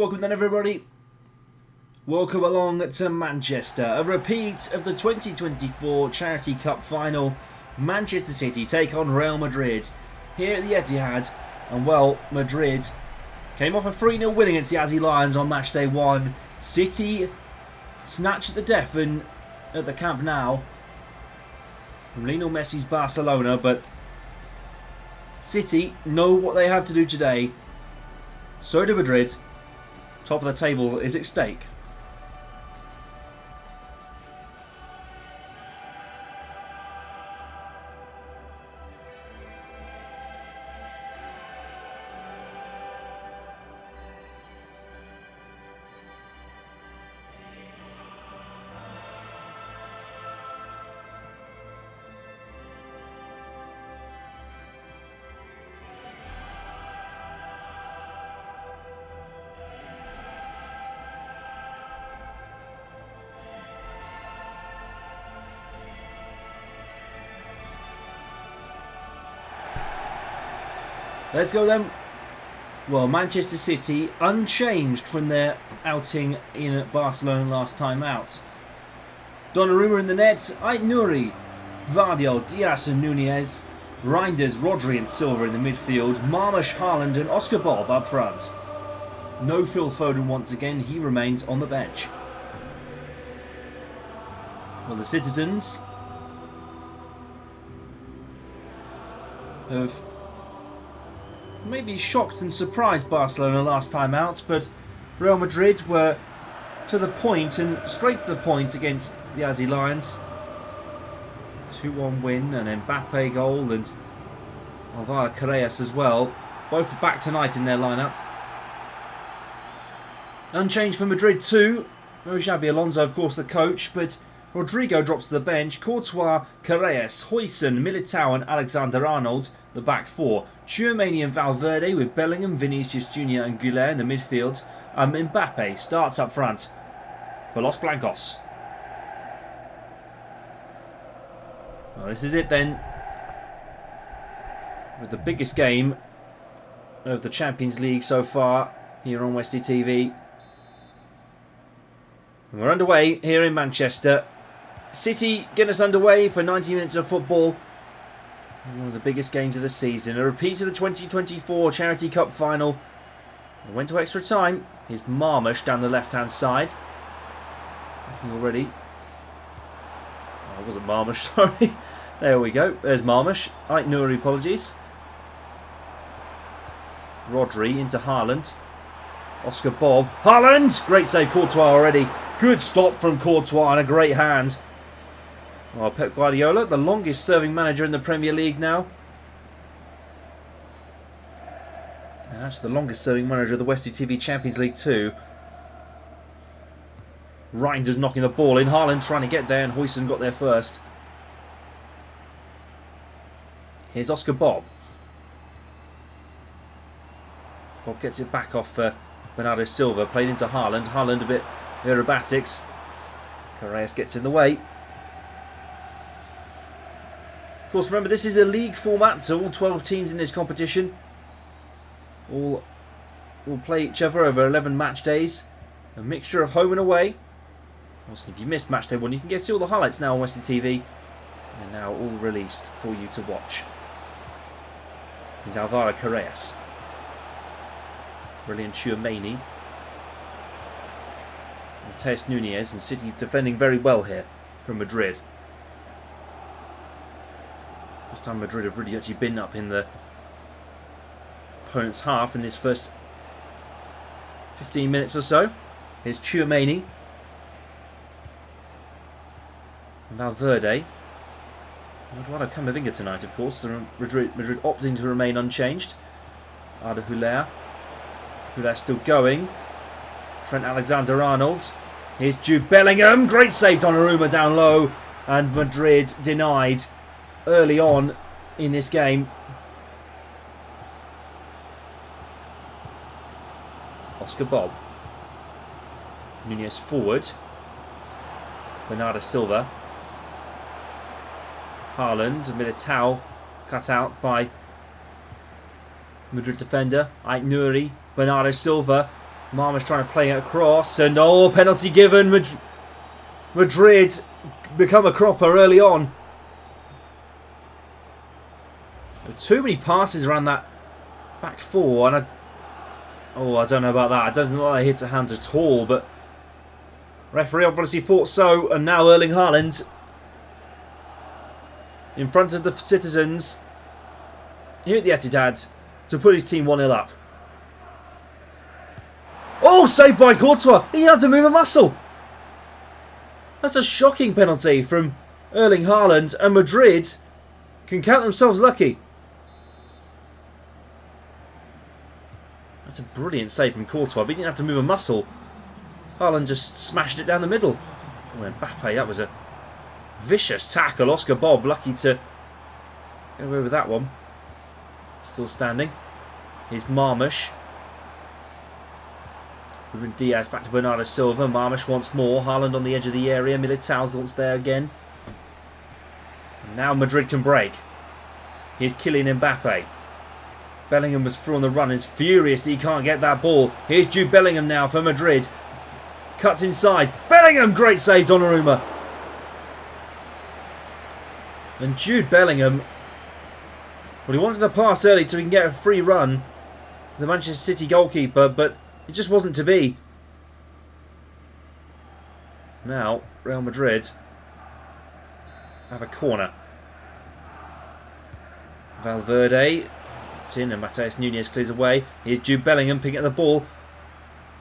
Welcome then everybody. Welcome along to Manchester. A repeat of the 2024 Charity Cup final. Manchester City take on Real Madrid here at the Etihad. And well, Madrid came off a 3-0 win against the Aussie Lions on match day 1. City snatched at the death at the Camp Nou from Lionel Messi's Barcelona, but City know what they have to do today. So do Madrid. Top of the table is at stake. Let's go then. Well, Manchester City unchanged from their outing in Barcelona last time out. Donnarumma in the net, Aït-Nouri, Vardiol, Diaz and Nunez, Reinders, Rodri and Silva in the midfield, Marmoush, Haaland and Oscar Bob up front. No Phil Foden once again, he remains on the bench. Well, the citizens have maybe shocked and surprised Barcelona last time out, but Real Madrid were to the point and straight to the point against the Aussie Lions. 2-1 win, an Mbappe goal and Alvaro Carreras as well. Both back tonight in their lineup. Unchanged for Madrid too. No Xabi Alonso, of course, the coach, but Rodrigo drops to the bench. Courtois, Carreras, Huijsen, Militao and Alexander-Arnold, the back four. Tchouaméni and Valverde with Bellingham, Vinicius Jr and Güler in the midfield. Mbappe starts up front for Los Blancos. Well, this is it then, with the biggest game of the Champions League so far here on Westie TV. And we're underway here in Manchester. City get us underway for 90 minutes of football. One of the biggest games of the season. A repeat of the 2024 Charity Cup final. It went to extra time. Here's Marmoush down the left-hand side. Looking already. Oh, it wasn't Marmoush, sorry. There we go. There's Marmoush. Aït-Nouri, apologies. Rodri into Haaland. Oscar Bob. Haaland! Great save, Courtois already. Good stop from Courtois and a great hand. Well, Pep Guardiola, the longest serving manager in the Premier League now. And that's the longest serving manager of the Westie TV Champions League too. Reinders knocking the ball in. Haaland trying to get there and Huijsen got there first. Here's Oscar Bob. Bob gets it back off Bernardo Silva. Played into Haaland. Haaland a bit aerobatics. Carreras gets in the way. Of course, remember, this is a league format, so all 12 teams in this competition all will play each other over 11 match days. A mixture of home and away. Also, if you missed match day 1, you can get all the highlights now on Westie TV. And now all released for you to watch. Here's Alvaro Carreras. Brilliant Tchouaméni. Mateus Nunez, and City defending very well here from Madrid. This time Madrid have really actually been up in the opponent's half in this first 15 minutes or so. Here's Tchouaméni. Valverde. Eduardo Camavinga tonight, of course. So Madrid opting to remain unchanged. Arda Güler. Güler still going. Trent Alexander-Arnold. Here's Jude Bellingham. Great save, Donnarumma down low. And Madrid denied early on in this game. Oscar Bob. Nunez forward. Bernardo Silva. Haaland, Militao cut out by Madrid defender Aït-Nouri. Bernardo Silva Marma's trying to play it across, and penalty given. Madrid become a cropper early on. But too many passes around that back four, and I don't know about that. It doesn't look like a hit to hand at all, but referee obviously thought so, and now Erling Haaland in front of the citizens here at the Etihad to put his team 1-0 up. Oh, saved by Courtois. He had to move a muscle. That's a shocking penalty from Erling Haaland, and Madrid can count themselves lucky. That's a brilliant save from Courtois, but he didn't have to move a muscle. Haaland just smashed it down the middle. Oh, Mbappe, that was a vicious tackle. Oscar Bob lucky to get away with that one. Still standing. Here's Marmash. Ruben Diaz back to Bernardo Silva. Marmash wants more. Haaland on the edge of the area. Militao's once there again. And now Madrid can break. Here's Kylian Mbappe. Bellingham was through on the run. He's furious that he can't get that ball. Here's Jude Bellingham now for Madrid. Cuts inside. Bellingham! Great save, Donnarumma. And Jude Bellingham, well, he wanted the pass early so he can get a free run. The Manchester City goalkeeper, but it just wasn't to be. Now, Real Madrid have a corner. Valverde, in and Mateus Nunes clears away. Here's Jude Bellingham picking up the ball.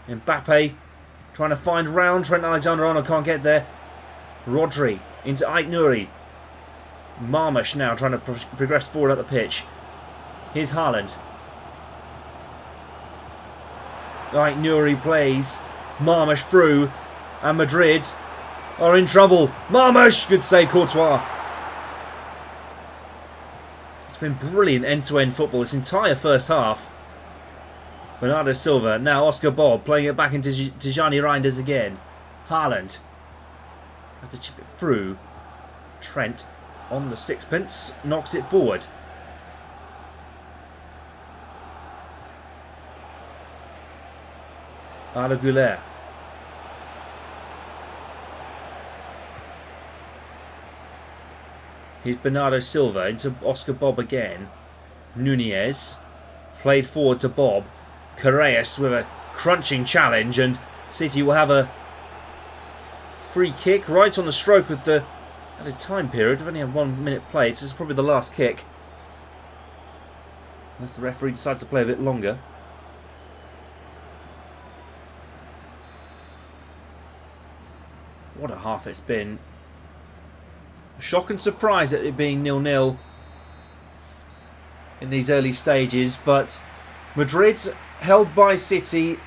Mbappe trying to find round. Trent Alexander-Arnold can't get there. Rodri into Ait Nouri. Marmash now trying to progress forward up the pitch. Here's Haaland. Ait Nouri plays. Marmash through. And Madrid are in trouble. Marmash! Good save, Courtois. It's been brilliant end-to-end football this entire first half. Bernardo Silva, now Oscar Bob playing it back into Tijani Reinders again. Haaland has to chip it through. Trent on the sixpence knocks it forward. Arda Güler. Here's Bernardo Silva into Oscar Bob again. Nunez played forward to Bob. Correas with a crunching challenge, and City will have a free kick right on the stroke with the added time period. We've only had 1 minute played, so this is probably the last kick. Unless the referee decides to play a bit longer. What a half it's been. Shock and surprise at it being 0-0 in these early stages, but Madrid's held by City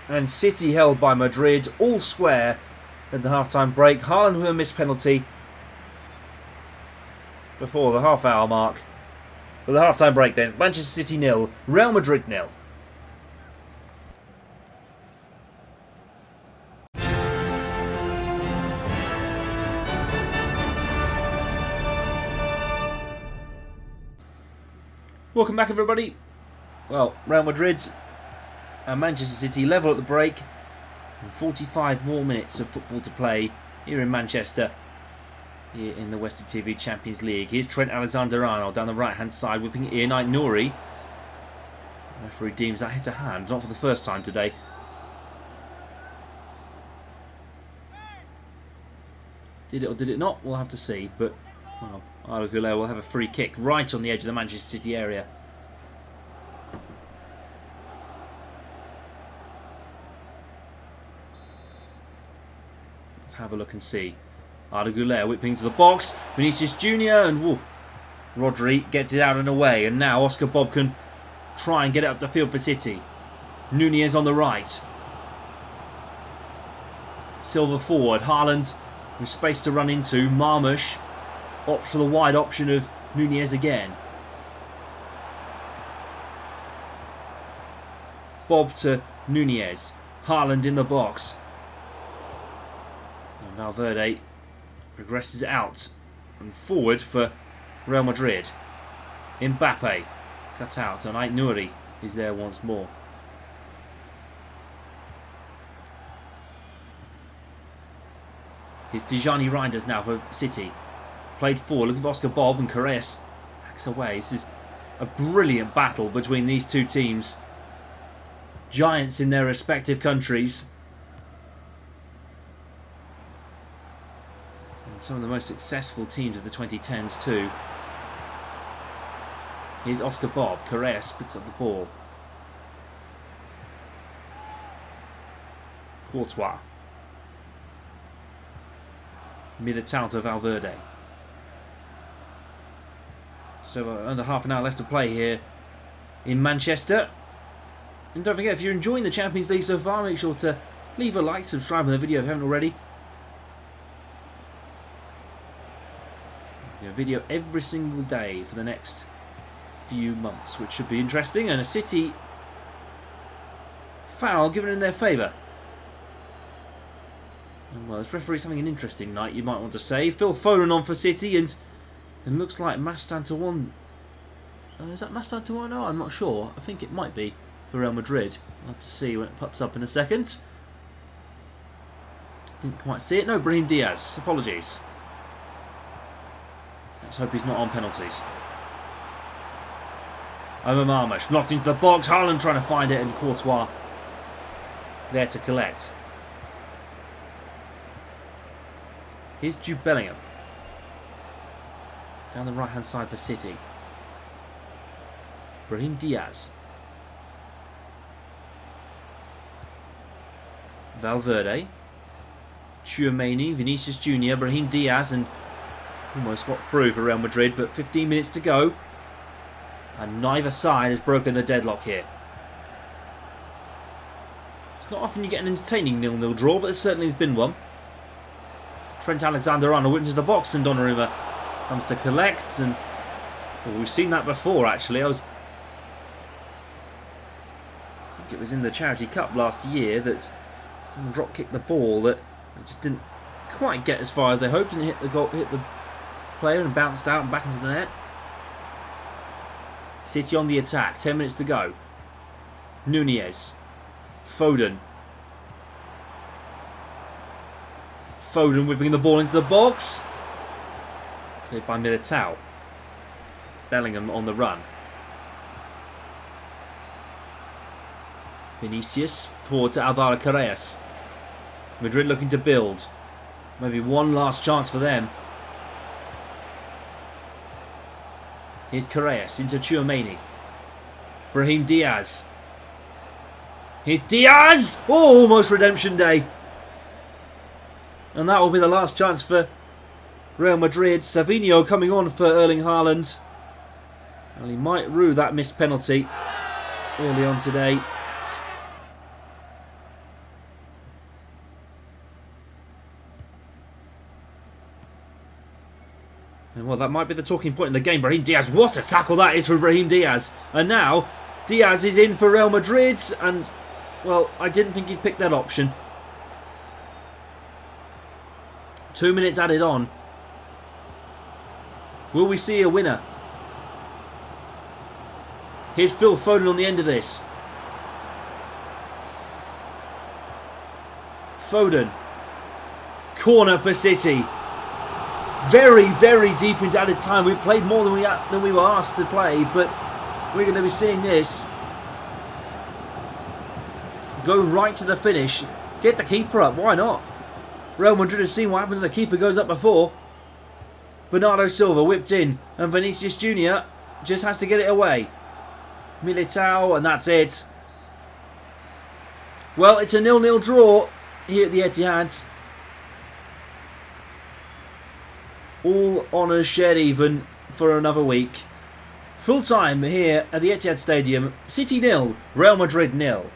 and City held by Madrid, all square at the half-time break. Haaland with a missed penalty before the half-hour mark. But the half-time break then, Manchester City 0, Real Madrid 0. Welcome back, everybody. Well, Real Madrid and Manchester City level at the break. And 45 more minutes of football to play here in Manchester, here in the Westie TV Champions League. Here's Trent Alexander-Arnold down the right-hand side, whipping it in. Ait Nouri. The referee deems that hit a hand, not for the first time today. Did it or did it not? We'll have to see, but well, Arda Güler will have a free kick right on the edge of the Manchester City area. Let's have a look and see. Arda Güler whipping to the box. Vinicius Junior and woo, Rodri gets it out and away. And now Oscar Bob can try and get it up the field for City. Nunez on the right. Silva forward. Haaland with space to run into. Marmash opts for the wide option of Nunez again. Bob to Nunez. Haaland in the box. And Valverde progresses out and forward for Real Madrid. Mbappe cut out, and Ait Nouri is there once more. It's Tijani Reinders now for City. Played forward. Look at Oscar Bob and Carres hacks away. This is a brilliant battle between these two teams. Giants in their respective countries. And some of the most successful teams of the 2010s too. Here's Oscar Bob. Carres picks up the ball. Courtois. Militao to Valverde. So under half an hour left to play here in Manchester. And don't forget, if you're enjoying the Champions League so far, make sure to leave a like, subscribe on the video if you haven't already. A video every single day for the next few months, which should be interesting. And a City foul given in their favour. Well, this referee's having an interesting night, you might want to say. Phil Foden on for City, and looks like Mastantuan. Is that Mastantuan? No, I'm not sure. I think it might be for Real Madrid. I'll have to see when it pops up in a second. Didn't quite see it. No, Brahim Diaz. Apologies. Let's hope he's not on penalties. Omar Marmush knocked into the box. Haaland trying to find it, and Courtois there to collect. Here's Jude Bellingham. Down the right-hand side for City. Brahim Diaz. Valverde. Tchouameni, Vinicius Jr., Brahim Diaz, and almost got through for Real Madrid, but 15 minutes to go. And neither side has broken the deadlock here. It's not often you get an entertaining 0-0 draw, but there certainly has been one. Trent Alexander-Arnold went into the box, and Donnarumma comes to collect, and well, we've seen that before actually. I think it was in the Charity Cup last year that someone drop kicked the ball that it just didn't quite get as far as they hoped, and hit the player and bounced out and back into the net. City on the attack, 10 minutes to go. Nunez, Foden. Foden whipping the ball into the box. Cleared by Militao. Bellingham on the run. Vinicius forward to Alvaro Carreras. Madrid looking to build. Maybe one last chance for them. Here's Carreras into Tchouameni. Brahim Diaz. Here's Diaz! Oh, almost redemption day. And that will be the last chance for Real Madrid. Savinho coming on for Erling Haaland. Well, he might rue that missed penalty early on today. And well, that might be the talking point in the game. Brahim Diaz, what a tackle that is for Brahim Diaz. And now, Diaz is in for Real Madrid. And, well, I didn't think he'd pick that option. 2 minutes added on. Will we see a winner? Here's Phil Foden on the end of this. Foden. Corner for City. Very, very deep into added time. We played more than we were asked to play, but we're going to be seeing this go right to the finish. Get the keeper up. Why not? Real Madrid has seen what happens when the keeper goes up before. Bernardo Silva whipped in, and Vinicius Jr. just has to get it away. Militao, and that's it. Well, it's a 0-0 draw here at the Etihad. All honours shared even for another week. Full time here at the Etihad Stadium. City 0, Real Madrid 0.